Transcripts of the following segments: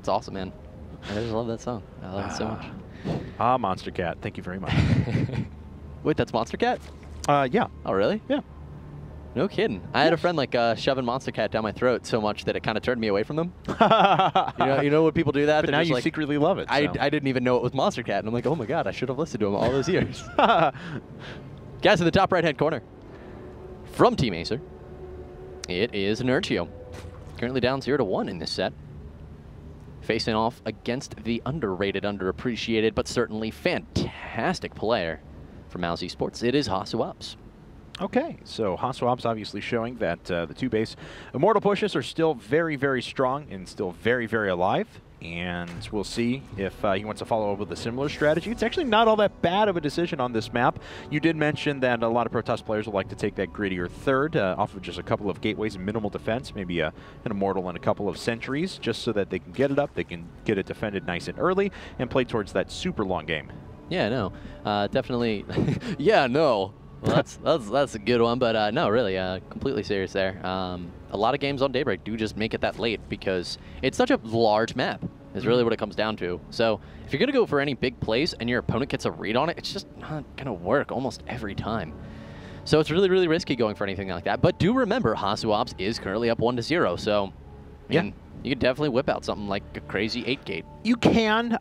It's awesome, man. I just love that song. I love it so much. Monster Cat. Thank you very much. Wait, that's Monster Cat? Yeah. Oh, really? Yeah. No kidding. I had a friend like shoving Monster Cat down my throat so much that it kind of turned me away from them. you know when people do that? But now you secretly love it. So. I didn't even know it was Monster Cat, and I'm like, oh my god, I should have listened to him all those years. Guys, in the top right-hand corner, from Team Acer, it is Nerchio. Currently down 0-1 in this set. Facing off against the underrated, underappreciated, but certainly fantastic player from Mouse Esports. It is HasuObs. Okay, so HasuObs obviously showing that the two base Immortal pushes are still very, very strong and still very, very alive. And we'll see if he wants to follow up with a similar strategy. It's actually not all that bad of a decision on this map. You did mention that a lot of Protoss players would like to take that grittier third off of just a couple of gateways and minimal defense, maybe an Immortal and a couple of sentries, just so that they can get it up, they can get it defended nice and early, and play towards that super long game. Yeah, no, definitely. Yeah, no. Well, that's a good one, but no, really, completely serious there. A lot of games on Daybreak do just make it that late because it's such a large map, is really what it comes down to. So if you're going to go for any big plays and your opponent gets a read on it, it's just not going to work almost every time. So it's really, really risky going for anything like that. But do remember, HasuObs is currently up 1-0, so I mean, you could definitely whip out something like a crazy 8-gate. You can.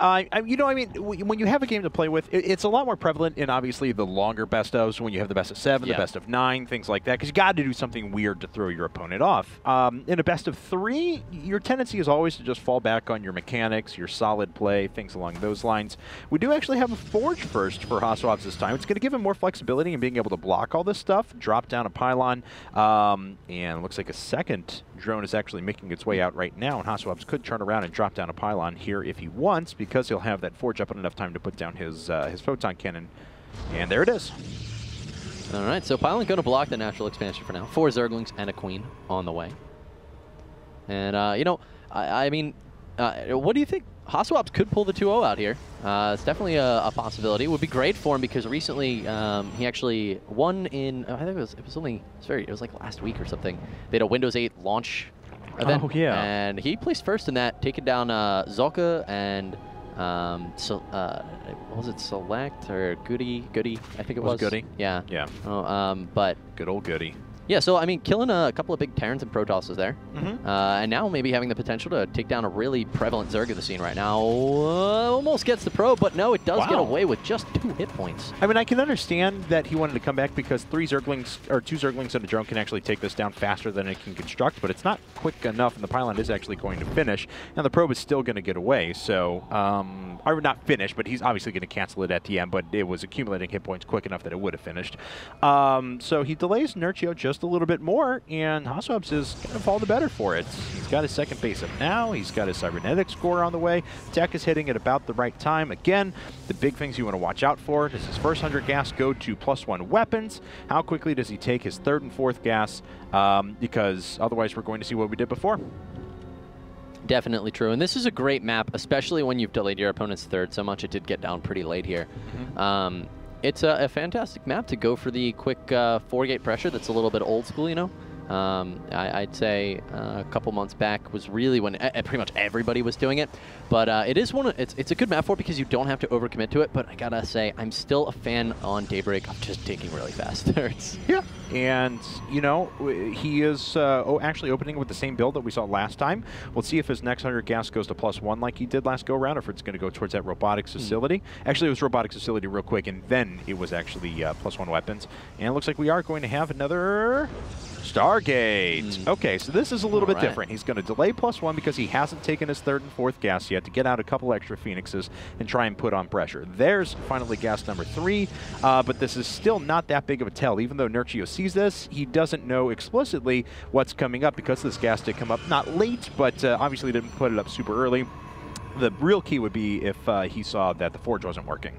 You know, I mean, when you have a game to play with, it's a lot more prevalent in, obviously, the longer best ofs, when you have the best of 7, the best of 9, things like that, because you got to do something weird to throw your opponent off. In a best of 3, your tendency is always to just fall back on your mechanics, your solid play, things along those lines. We do actually have a Forge first for HasuObs this time. It's going to give him more flexibility in being able to block all this stuff, drop down a pylon, and it looks like a second drone is actually making its way out right now, and HasuObs could turn around and drop down a pylon here if he wants, because he'll have that Forge up in enough time to put down his photon cannon. And there it is. All right, so pylon going to block the natural expansion for now. 4 Zerglings and a Queen on the way. And, you know, I mean, what do you think? HasuObs could pull the 2-0 out here. It's definitely a possibility. It would be great for him because recently he actually won in, I think it was like last week or something. They had a Windows 8 launch event. Oh, yeah. And he placed first in that, taking down Zolka and, what was it, Select or Goody? I think it was. Goody? Yeah. Yeah. Oh, but good old Goody. Yeah, so, I mean, killing a couple of big Terrans and Protosses there. And now maybe having the potential to take down a really prevalent Zerg of the scene right now. Almost gets the pro, but no, it does get away with just 2 hit points. I mean, I can understand that he wanted to come back because 2 Zerglings and a drone can actually take this down faster than it can construct, but it's not quick enough, and the pylon is actually going to finish, and the probe is still going to get away. So, or not finish, but he's obviously going to cancel it at the end, but it was accumulating hit points quick enough that it would have finished. So he delays Nerchio just a little bit more, and HasuObs is going to fall the better for it. He's got his second base up now. He's got his cybernetic score on the way. Tech is hitting at about the right time. Again, the big things you want to watch out for. Does his first 100 gas go to +1 weapons? How quickly does he take his 3rd and 4th gas? Because otherwise we're going to see what we did before. Definitely true. And this is a great map, especially when you've delayed your opponent's 3rd so much. It did get down pretty late here. It's a fantastic map to go for the quick 4-gate pressure that's a little bit old school, you know. I'd say a couple months back was really when pretty much everybody was doing it. But it is it's a good map for it because you don't have to overcommit to it. But I gotta say, I'm still a fan on Daybreak of just taking really fast turns. Yeah, and you know, he is actually opening with the same build that we saw last time. We'll see if his next 100 gas goes to +1 like he did last go around, or if it's going to go towards that robotics facility. Actually, it was robotics facility real quick, and then it was actually +1 weapons. And it looks like we are going to have another Stargate. Okay, so this is a little bit different. He's going to delay +1 because he hasn't taken his 3rd and 4th gas yet to get out a couple extra Phoenixes and try and put on pressure. There's finally gas number 3, but this is still not that big of a tell. Even though Nerchio sees this, he doesn't know explicitly what's coming up because this gas did come up not late, but obviously didn't put it up super early. The real key would be if he saw that the Forge wasn't working.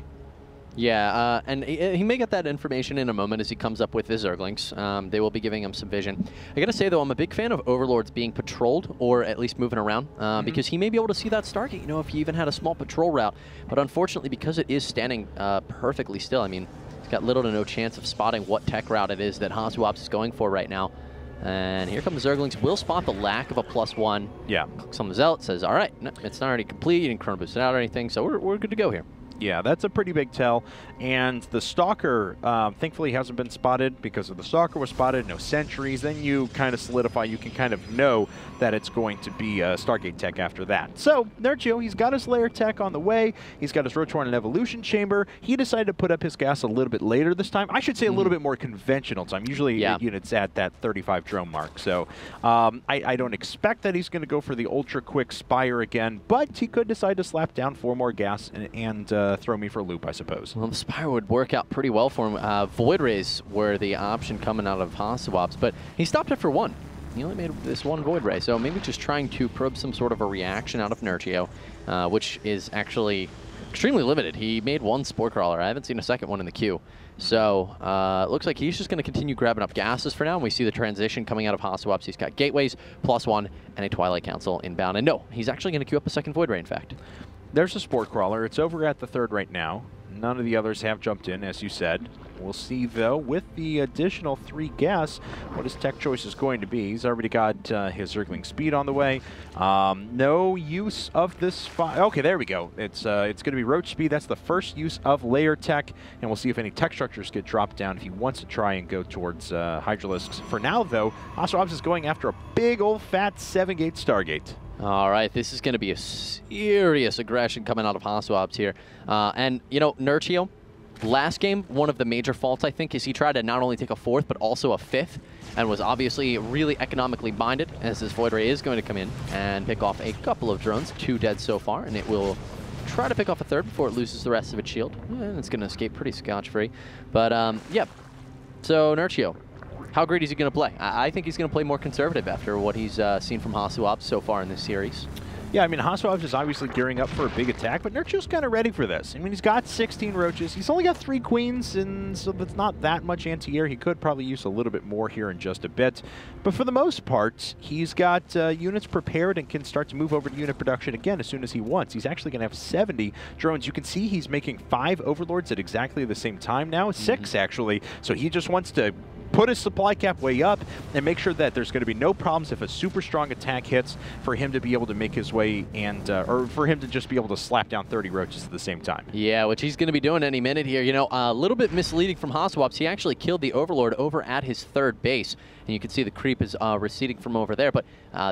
Yeah, and he may get that information in a moment as he comes up with his Zerglings. They will be giving him some vision. I gotta say, though, I'm a big fan of Overlords being patrolled, or at least moving around, because he may be able to see that Stargate, you know, if he even had a small patrol route. But unfortunately, because it is standing perfectly still, I mean, it's got little to no chance of spotting what tech route it is that HasuObs is going for right now. And here come the Zerglings. Will spot the lack of a +1. Yeah. Clicks on the Zealot, says, all right, no, it's not already complete. You didn't chrono boost it out or anything, so we're good to go here. Yeah, that's a pretty big tell. And the Stalker, thankfully, hasn't been spotted because if the Stalker was spotted, no sentries, then you kind of solidify. You can kind of know that it's going to be Stargate tech after that. So, Nerchio, he's got his layer tech on the way. He's got his Roach-Horn and Evolution Chamber. He decided to put up his gas a little bit later this time. I should say a little bit more conventional time. Usually, units at that 35 drone mark. So, I don't expect that he's going to go for the ultra-quick Spire again, but he could decide to slap down 4 more gas and throw me for a loop, I suppose. Well, the Spire would work out pretty well for him. Void Rays were the option coming out of HasuObs, but he stopped it for 1. He only made this 1 Void Ray, so maybe just trying to probe some sort of a reaction out of Nerchio, which is actually extremely limited. He made 1 Spore Crawler. I haven't seen a second one in the queue. So it looks like he's just going to continue grabbing up gases for now, and we see the transition coming out of HasuObs. He's got Gateways, +1, and a Twilight Council inbound. And no, he's actually going to queue up a second Void Ray, in fact. There's a Spore Crawler. It's over at the 3rd right now. None of the others have jumped in, as you said. We'll see, though, with the additional 3 gas, what his tech choice is going to be. He's already got his Zergling Speed on the way. No use of this... Okay, there we go. It's going to be Roach Speed. That's the first use of layer tech, and we'll see if any tech structures get dropped down if he wants to try and go towards Hydralisks. For now, though, HasuObs is going after a big old fat 7-gate Stargate. All right, this is going to be a serious aggression coming out of HasuObs here. And, you know, Nerchio, last game, one of the major faults, I think, is he tried to not only take a 4th, but also a 5th, and was obviously really economically minded, as this Void Ray is going to come in and pick off a couple of drones, 2 dead so far, and it will try to pick off a 3rd before it loses the rest of its shield. And it's going to escape pretty scotch-free. But, yeah, so Nerchio. How great is he going to play? I think he's going to play more conservative after what he's seen from HasuObs so far in this series. Yeah, I mean, HasuObs is obviously gearing up for a big attack, but Nerchio's kind of ready for this. I mean, he's got 16 Roaches. He's only got 3 Queens, and so that's not that much anti-air. He could probably use a little bit more here in just a bit. But for the most part, he's got units prepared and can start to move over to unit production again as soon as he wants. He's actually going to have 70 drones. You can see he's making 5 Overlords at exactly the same time now. 6, actually. So he just wants to put his supply cap way up and make sure that there's going to be no problems if a super strong attack hits for him to be able to make his way and or for him to just be able to slap down 30 Roaches at the same time. Yeah, which he's going to be doing any minute here. You know, a little bit misleading from HasuObs. He actually killed the Overlord over at his 3rd base. And you can see the creep is receding from over there. But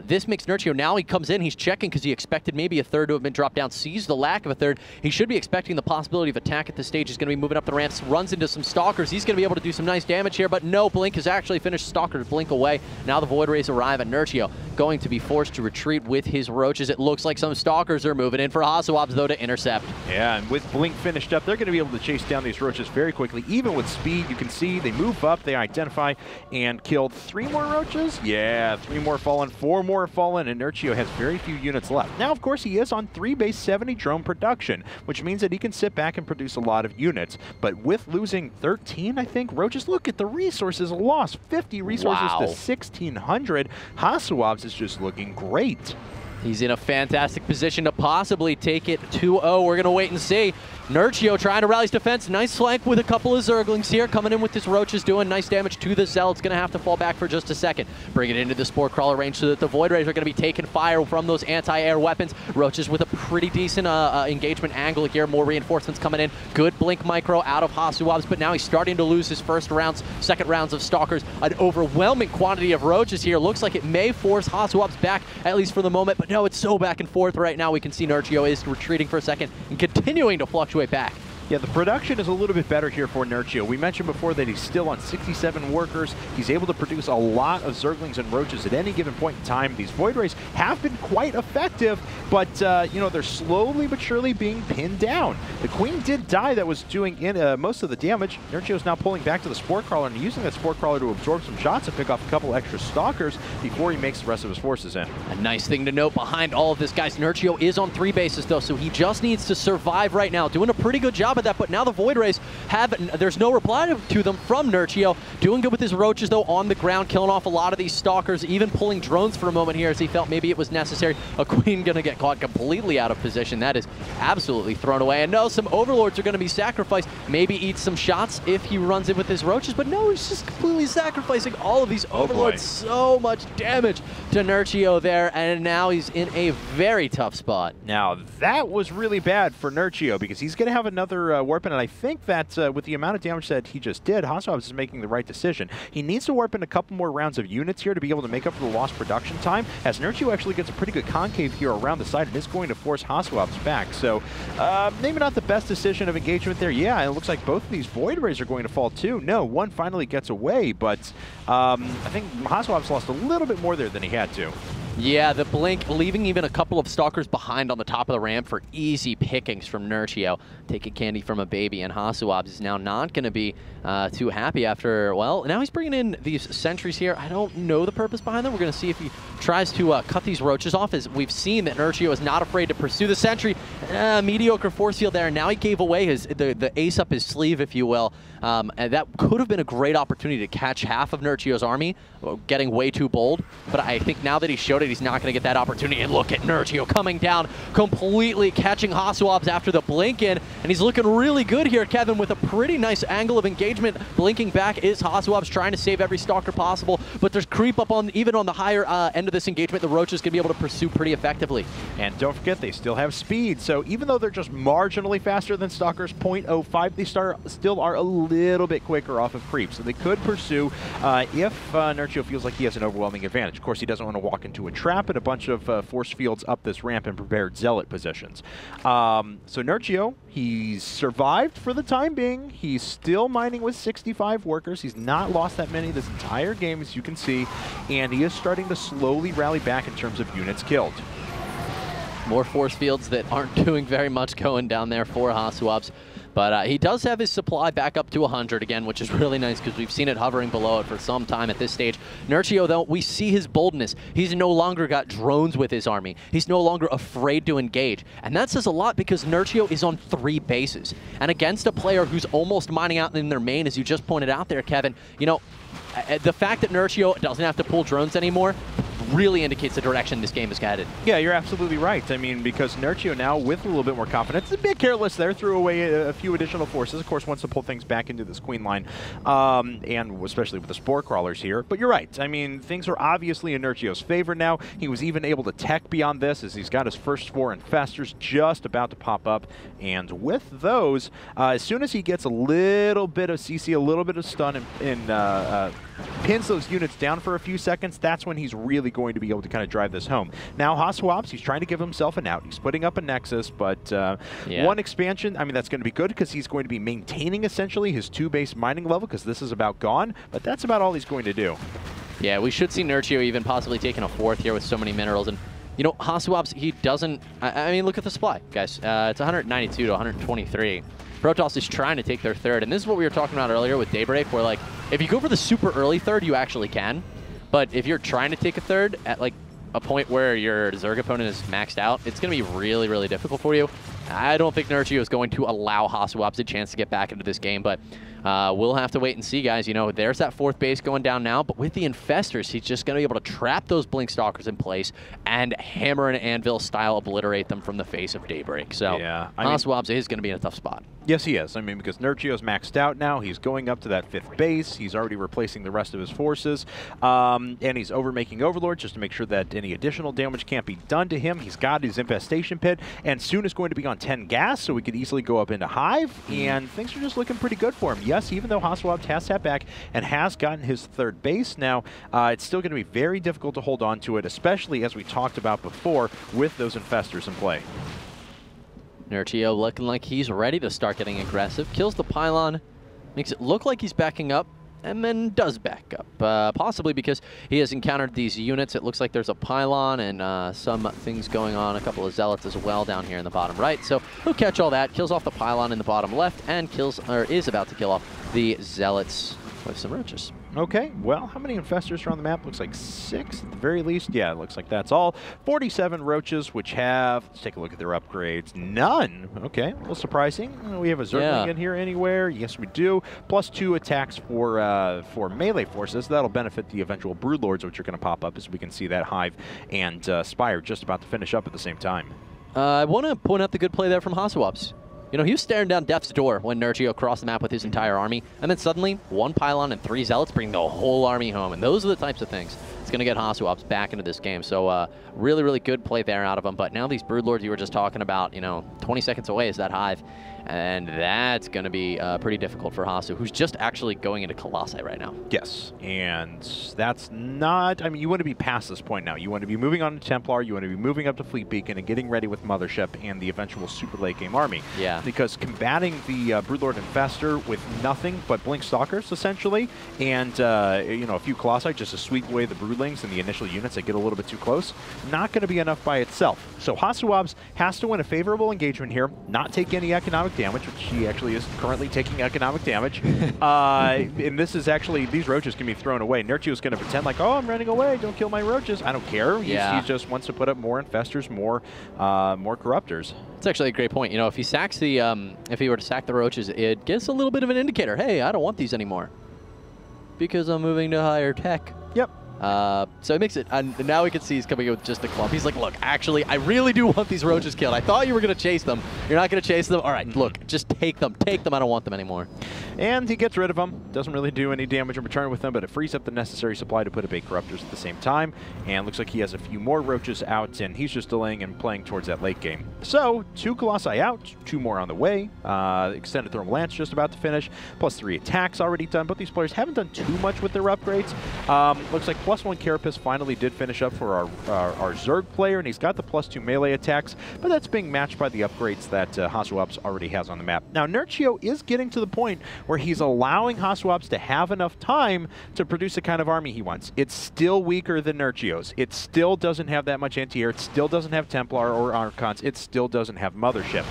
this makes Nerchio, now he comes in, he's checking because he expected maybe a 3rd to have been dropped down, sees the lack of a 3rd. He should be expecting the possibility of attack at this stage. He's going to be moving up the ramps, runs into some Stalkers. He's going to be able to do some nice damage here, but no, Blink has actually finished Stalkers Blink away. Now the Void Rays arrive, and Nerchio going to be forced to retreat with his Roaches. It looks like some Stalkers are moving in for HasuObs, though, to intercept. Yeah, and with Blink finished up, they're going to be able to chase down these Roaches very quickly. Even with speed, you can see they move up, they identify, and killed 3 more Roaches. Yeah, 3 more fallen, 4 more fallen, and Nerchio has very few units left. Now, of course, he is on 3 base 70 drone production, which means that he can sit back and produce a lot of units. But with losing 13, I think, Roaches, look at the resources lost. 50 resources to 1,600. HasuObs is just looking great. He's in a fantastic position to possibly take it 2-0. We're going to wait and see. Nerchio trying to rally his defense. Nice flank with a couple of Zerglings here. Coming in with his Roaches, doing nice damage to the Zealot. It's going to have to fall back for just a second. Bring it into the Spore Crawler range so that the Void Rays are going to be taking fire from those anti-air weapons. Roaches with a pretty decent engagement angle here. More reinforcements coming in. Good Blink micro out of HasuObs, but now he's starting to lose his first rounds, second rounds of Stalkers. An overwhelming quantity of Roaches here. Looks like it may force HasuObs back, at least for the moment, but no, it's so back and forth right now. We can see Nerchio is retreating for a second and continuing to fluctuate back. Yeah, the production is a little bit better here for Nerchio. We mentioned before that he's still on 67 workers. He's able to produce a lot of Zerglings and Roaches at any given point in time. These Void Rays have been quite effective, but, you know, they're slowly but surely being pinned down. The Queen did die that was doing most of the damage. Nerchio's now pulling back to the Spore Crawler and using that Spore Crawler to absorb some shots and pick off a couple extra Stalkers before he makes the rest of his forces in. A nice thing to note behind all of this, guys, Nerchio is on 3 bases, though, so he just needs to survive right now. Doing a pretty good job of that, but now the Void Rays there's no reply to them from Nerchio. Doing good with his roaches, though, on the ground, killing off a lot of these stalkers, even pulling drones for a moment here as he felt maybe it was necessary. A Queen going to get caught completely out of position. That is absolutely thrown away. And no, some Overlords are going to be sacrificed. Maybe eat some shots if he runs in with his roaches, but no, he's just completely sacrificing all of these Overlords. So much damage to Nerchio there, and now he's in a very tough spot. Now, that was really bad for Nerchio because he's going to have another warp in, and I think that with the amount of damage that he just did, HasuObs is making the right decision. He needs to warp in a couple more rounds of units here to be able to make up for the lost production time, as Nerchio actually gets a pretty good concave here around the side and is going to force HasuObs back. So, maybe not the best decision of engagement there. Yeah, it looks like both of these Void Rays are going to fall too. No, one finally gets away, but I think HasuObs lost a little bit more there than he had to. Yeah, the blink, leaving even a couple of stalkers behind on the top of the ramp for easy pickings from Nerchio. Taking candy from a baby, and HasuObs is now not going to be too happy after, well, now he's bringing in these sentries here. I don't know the purpose behind them. We're going to see if he tries to cut these roaches off, as we've seen that Nerchio is not afraid to pursue the sentry. Mediocre force field there, and now he gave away the ace up his sleeve, if you will. And that could have been a great opportunity to catch half of Nerchio's army, getting way too bold. But I think now that he showed it, he's not going to get that opportunity. And look at Nerchio coming down, completely catching HasuObs after the blink in. And he's looking really good here, Kevin, with a pretty nice angle of engagement. Blinking back is HasuObs trying to save every stalker possible. But there's creep up on, even on the higher end of this engagement, the Roaches can be able to pursue pretty effectively. And don't forget, they still have speed. So even though they're just marginally faster than stalkers, 0.05, they still are a little bit quicker off of creep. So they could pursue if Nerchio feels like he has an overwhelming advantage. Of course, he doesn't want to walk into a trap and a bunch of force fields up this ramp in prepared zealot positions. So Nerchio, he's survived for the time being. He's still mining with 65 workers. He's not lost that many this entire game, as you can see, and he is starting to slowly rally back in terms of units killed. More force fields that aren't doing very much going down there for HasuObs. But he does have his supply back up to 100 again, which is really nice because we've seen it hovering below it for some time at this stage. Nerchio, though, we see his boldness. He's no longer got drones with his army. He's no longer afraid to engage. And that says a lot because Nerchio is on 3 bases. And against a player who's almost mining out in their main, as you just pointed out there, Kevin, you know, the fact that Nerchio doesn't have to pull drones anymore really indicates the direction this game is headed. Yeah, you're absolutely right. I mean, because Nerchio now, with a little bit more confidence, a bit careless there, threw away a few additional forces. Of course, wants to pull things back into this queen line, and especially with the spore crawlers here. But you're right. I mean, things are obviously in Nerchio's favor now. He was even able to tech beyond this, as he's got his first 4 infestors just about to pop up. And with those, as soon as he gets a little bit of CC, a little bit of stun, and pins those units down for a few seconds, that's when he's really going to be able to kind of drive this home. Now, HasuObs, he's trying to give himself an out. He's putting up a Nexus, but one expansion, I mean, that's going to be good because he's going to be maintaining essentially his 2-base mining level because this is about gone, but that's about all he's going to do. Yeah, we should see Nerchio even possibly taking a 4th here with so many minerals. And, you know, HasuObs, he doesn't, I mean, look at the supply, guys. It's 192 to 123. Protoss is trying to take their 3rd, and this is what we were talking about earlier with Daybreak, where, like, if you go for the super early 3rd, you actually can. But if you're trying to take a 3rd at, like, a point where your Zerg opponent is maxed out, it's going to be really, really difficult for you. I don't think Nerchio is going to allow HasuObs a chance to get back into this game, but we'll have to wait and see, guys. You know, there's that 4th base going down now, but with the Infestors, he's just going to be able to trap those Blink Stalkers in place and hammer and anvil style obliterate them from the face of Daybreak. So yeah, HasuObs is going to be in a tough spot. Yes, he is. I mean, because Nerchio's maxed out now. He's going up to that 5th base. He's already replacing the rest of his forces. And he's overmaking Overlord just to make sure that any additional damage can't be done to him. He's got his Infestation Pit, and soon is going to be on 10 gas, so we could easily go up into Hive, and things are just looking pretty good for him. Yes, even though HasuObs has sat back and has gotten his 3rd base now, it's still going to be very difficult to hold on to it, especially as we talked about before with those Infestors in play. Nerchio looking like he's ready to start getting aggressive. Kills the pylon, makes it look like he's backing up, and then does back up. Possibly because he has encountered these units. It looks like there's a pylon and some things going on, a couple of zealots as well down here in the bottom right. So he'll catch all that, kills off the pylon in the bottom left, and kills, or is about to kill off the zealots with some roaches. Okay, well, how many infestors are on the map? Looks like 6 at the very least. Yeah, it looks like that's all. 47 roaches, which have, let's take a look at their upgrades. None. Okay, a little surprising. We have a Zergling in here anywhere. Yes, we do. +2 attacks for melee forces. That'll benefit the eventual Broodlords, which are going to pop up as we can see that Hive and Spire just about to finish up at the same time. I want to point out the good play there from HasuObs. You know, he was staring down death's door when Nerchio crossed the map with his entire army, and then suddenly 1 pylon and 3 zealots bring the whole army home, and those are the types of things that's going to get HasuObs back into this game. So really, really good play there out of him. But now these Broodlords you were just talking about, you know, 20 seconds away is that Hive, and that's going to be pretty difficult for Hasu, who's just actually going into Colossi right now. Yes, and that's not, I mean, you want to be past this point now. You want to be moving on to Templar, you want to be moving up to Fleet Beacon and getting ready with Mothership and the eventual super late game army. Yeah. Because combating the Broodlord Infestor with nothing but Blink Stalkers, essentially, and, you know, a few Colossi just to sweep away the Broodlings and the initial units that get a little bit too close, not going to be enough by itself. So HasuObs has to win a favorable engagement here, not take any economic damage, which he actually is currently taking economic damage. And this is actually, these roaches can be thrown away. Nerchio is going to pretend like, oh, I'm running away, don't kill my roaches. I don't care. He just wants to put up more infestors, more corruptors. It's actually a great point. You know, if he sacks the, if he were to sack the roaches, it gives a little bit of an indicator. Hey, I don't want these anymore because I'm moving to higher tech. Yep. So it makes it, and now we can see he's coming in with just a clump. He's like, look, actually, I really do want these roaches killed. I thought you were going to chase them. You're not going to chase them. All right, look, just take them. Take them. I don't want them anymore. And he gets rid of them. Doesn't really do any damage in return with them, but it frees up the necessary supply to put up 8 Corruptors at the same time. And looks like he has a few more roaches out, and he's just delaying and playing towards that late game. So, 2 Colossi out, 2 more on the way. Extended Thermal Lance just about to finish. +3 attacks already done, but these players haven't done too much with their upgrades. Looks like +1 Carapace finally did finish up for our Zerg player, and he's got the +2 melee attacks, but that's being matched by the upgrades that HasuObs already has on the map. Now, Nerchio is getting to the point where he's allowing HasuObs to have enough time to produce the kind of army he wants. It's still weaker than Nerchio's. It still doesn't have that much anti-air. It still doesn't have Templar or Archons. It still doesn't have Mothership.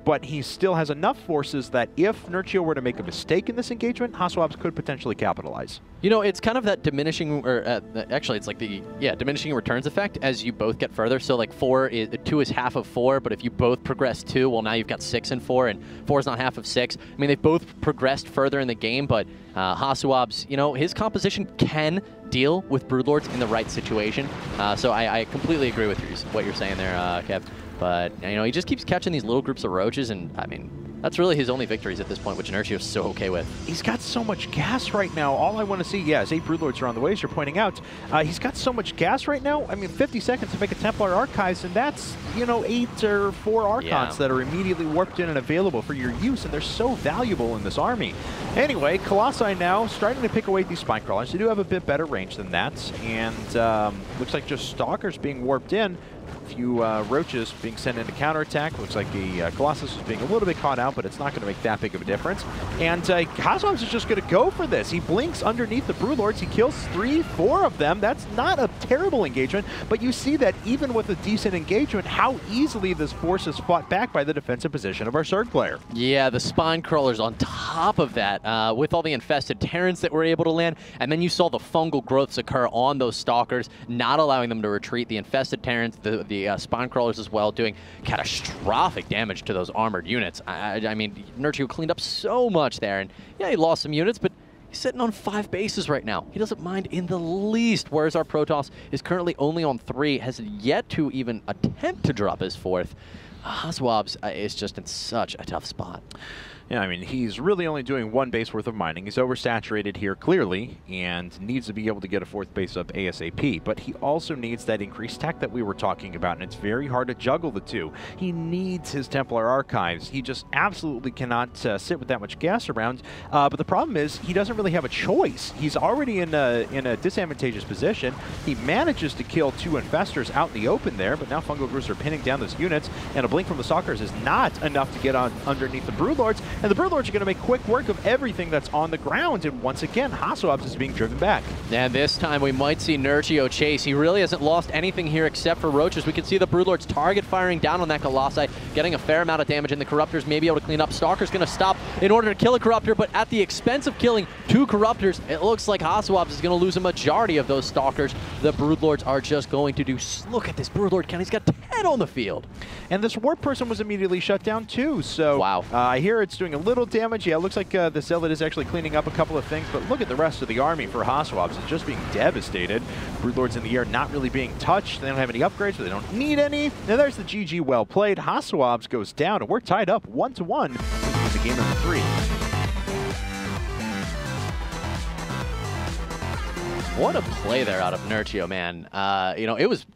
But he still has enough forces that if Nerchio were to make a mistake in this engagement, HasuObs could potentially capitalize. You know, it's kind of that diminishing, or actually, it's like the diminishing returns effect as you both get further. So like 2 is half of 4, but if you both progress 2, well, now you've got 6 and 4, and 4 is not half of 6. I mean, they've both progressed further in the game, but HasuObs, you know, his composition can deal with Broodlords in the right situation. So I completely agree with what you're saying there, Kev. But, you know, he just keeps catching these little groups of roaches, and, I mean, that's really his only victories at this point, which Nerchio is so okay with. He's got so much gas right now. All I want to see, is 8 Broodlords are on the way, as you're pointing out. He's got so much gas right now. I mean, 50 seconds to make a Templar Archives, and that's, you know, 8 or 4 Archons that are immediately warped in and available for your use, and they're so valuable in this army. Anyway, Colossi now starting to pick away these Spine Crawlers. They do have a bit better range than that, and looks like just Stalkers being warped in. A few roaches being sent into counterattack. Looks like the Colossus is being a little bit caught out, but it's not going to make that big of a difference. And HasuObs is just going to go for this. He blinks underneath the Broodlords. He kills 3, 4 of them. That's not a terrible engagement, but you see that even with a decent engagement, how easily this force is fought back by the defensive position of our Zerg player. Yeah, the Spine Crawlers on top of that, with all the infested Terrans that were able to land, and then you saw the fungal growths occur on those Stalkers, not allowing them to retreat. The infested Terrans, the Spine Crawlers as well, doing catastrophic damage to those armored units. I mean, Nerchio cleaned up so much there, and yeah, he lost some units, but he's sitting on 5 bases right now. He doesn't mind in the least, whereas our Protoss is currently only on 3, has yet to even attempt to drop his 4th. HasuObs is just in such a tough spot. Yeah, I mean, he's really only doing 1 base worth of mining. He's oversaturated here, clearly, and needs to be able to get a 4th base up ASAP. But he also needs that increased tech that we were talking about, and it's very hard to juggle the two. He needs his Templar Archives. He just absolutely cannot sit with that much gas around. But the problem is, he doesn't really have a choice. He's already in a disadvantageous position. He manages to kill 2 infestors out in the open there, but now Fungal Growths are pinning down those units, and a blink from the Stalkers is not enough to get on underneath the Broodlords. And the Broodlords are going to make quick work of everything that's on the ground, and once again, HasuObs is being driven back. And this time we might see Nerchio chase. He really hasn't lost anything here except for roaches. We can see the Broodlords target firing down on that Colossi, getting a fair amount of damage, and the Corruptors may be able to clean up. Stalker's going to stop in order to kill a Corruptor, but at the expense of killing 2 Corruptors. It looks like HasuObs is going to lose a majority of those Stalkers. The Broodlords are just going to do... Look at this Broodlord count. He's got 10 on the field. And this Warp person was immediately shut down too, so wow. I hear it's doing a little damage. Yeah, it looks like the Zealot is actually cleaning up a couple of things, but look at the rest of the army for HasuObs. It's just being devastated. Broodlords in the air not really being touched. They don't have any upgrades, so they don't need any. Now there's the GG well played. HasuObs goes down, and we're tied up 1-1 in the game number 3. What a play there out of Nerchio, man. You know, it was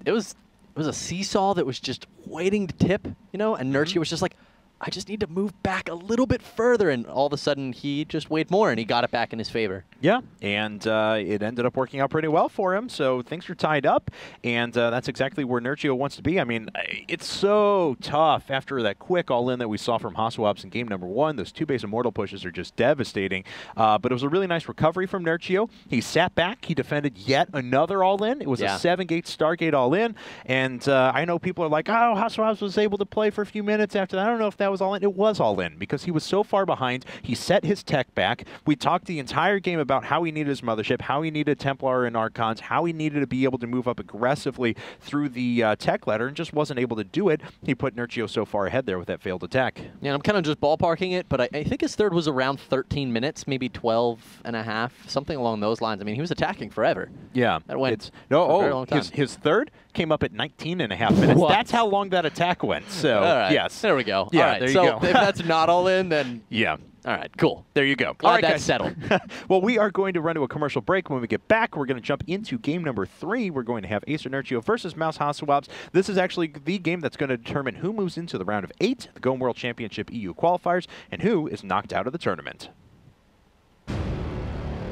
a seesaw that was just waiting to tip, you know, and Nerchio was just like, I just need to move back a little bit further, and all of a sudden he just weighed more and he got it back in his favor. Yeah, and it ended up working out pretty well for him, so things are tied up, and that's exactly where Nerchio wants to be. I mean, it's so tough after that quick all-in that we saw from HasuObs in game number 1. Those 2 base Immortal pushes are just devastating, but it was a really nice recovery from Nerchio. He sat back, he defended yet another all-in. It was a 7-gate Stargate all-in, and I know people are like, oh, HasuObs was able to play for a few minutes after that. I don't know if that was all in. It was all in because he was so far behind. He set his tech back. We talked the entire game about how he needed his mothership, how he needed Templar and Archons, how he needed to be able to move up aggressively through the tech ladder, and just wasn't able to do it. He put Nerchio so far ahead there with that failed attack. Yeah, I'm kind of just ballparking it, but I think his third was around 13 minutes, maybe 12 and a half, something along those lines. I mean, he was attacking forever. Yeah. That went for a very long time. His third came up at 19 and a half minutes. What? That's how long that attack went. So, all right. yes. There we go. Yeah, all right. there you so go. if that's not all in, then... Yeah. All right, cool. There you go. Glad all right, that's guys. settled. Well, we are going to run to a commercial break. When we get back, we're going to jump into game number 3. We're going to have Acer Nerchio versus Mouse HasuObs. This is actually the game that's going to determine who moves into the round of 8, the Go World Championship EU qualifiers, and who is knocked out of the tournament.